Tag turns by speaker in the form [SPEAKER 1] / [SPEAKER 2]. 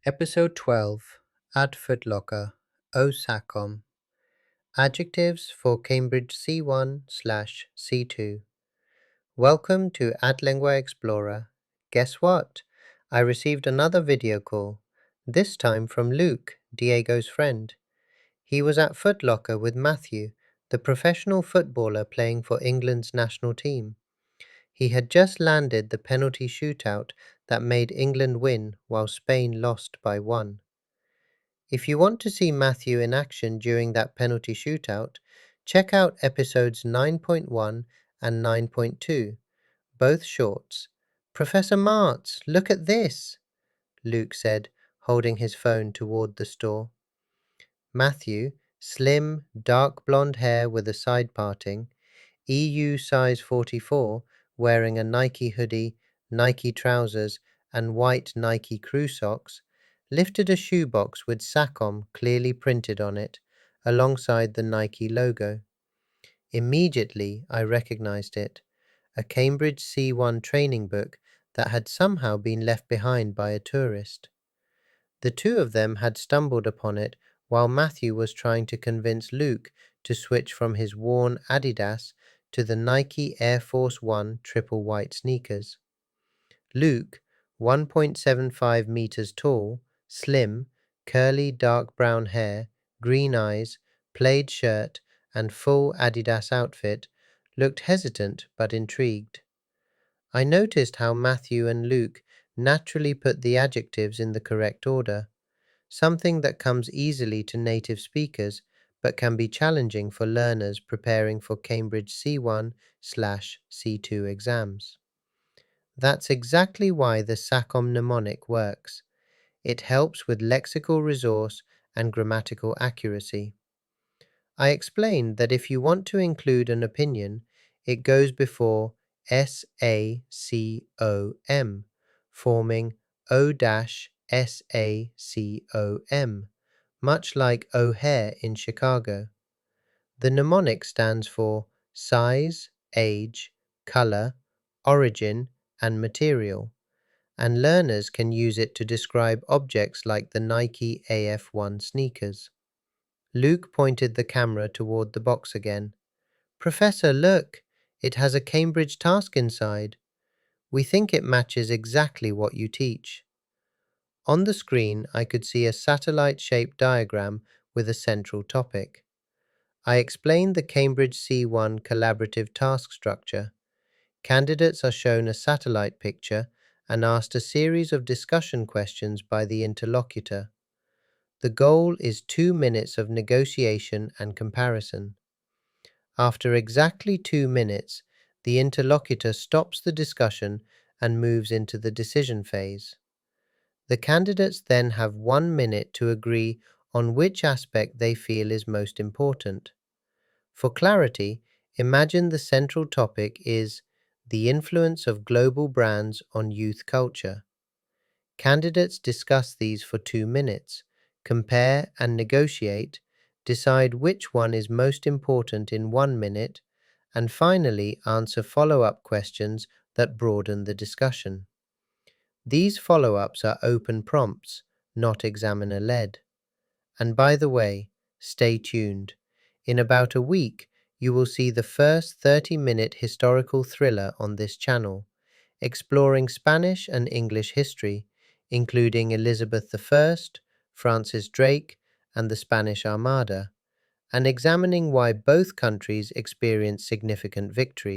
[SPEAKER 1] Episode 12 at Footlocker, SACOM. Adjectives for Cambridge C1/C2. Welcome to Ad Lingua Explorer. Guess what? I received another video call, this time from Luke, Diego's friend. He was at Footlocker with Matthew, the professional footballer playing for England's national team. He had just landed the penalty shootout that made England win while Spain lost by 1. If you want to see Matthew in action during that penalty shootout, check out episodes 9.1 and 9.2, both shorts. Professor Martz, look at this, Luke said, holding his phone toward the store. Matthew, slim, dark blonde hair with a side parting, EU size 44, wearing a Nike hoodie, Nike trousers, and white Nike crew socks, lifted a shoebox with SACOM clearly printed on it, alongside the Nike logo. Immediately I recognized it, a Cambridge C1 training book that had somehow been left behind by a tourist. The two of them had stumbled upon it while Matthew was trying to convince Luke to switch from his worn Adidas to the Nike Air Force 1 triple white sneakers. Luke, 1.75 meters tall, slim, curly dark brown hair, green eyes, plaid shirt, and full Adidas outfit, looked hesitant but intrigued. I noticed how Matthew and Luke naturally put the adjectives in the correct order, something that comes easily to native speakers but can be challenging for learners preparing for Cambridge C1/C2 exams. That's exactly why the SACOM mnemonic works. It helps with lexical resource and grammatical accuracy. I explained that if you want to include an opinion, it goes before SACOM, forming O-SACOM, much like O'Hare in Chicago. The mnemonic stands for size, age, color, origin, and material, and learners can use it to describe objects like the Nike AF1 sneakers. Luke pointed the camera toward the box again. Professor, look! It has a Cambridge task inside. We think it matches exactly what you teach. On the screen, I could see a satellite-shaped diagram with a central topic. I explained the Cambridge C1 collaborative task structure. Candidates are shown a satellite picture and asked a series of discussion questions by the interlocutor. The goal is 2 minutes of negotiation and comparison. After exactly 2 minutes, the interlocutor stops the discussion and moves into the decision phase. The candidates then have 1 minute to agree on which aspect they feel is most important. For clarity, imagine the central topic is the influence of global brands on youth culture. Candidates discuss these for 2 minutes, compare and negotiate, decide which one is most important in 1 minute, and finally answer follow-up questions that broaden the discussion. These follow-ups are open prompts, not examiner-led. And by the way, stay tuned. In about a week, you will see the first 30-minute historical thriller on this channel, exploring Spanish and English history, including Elizabeth I, Francis Drake, and the Spanish Armada, and examining why both countries experienced significant victories.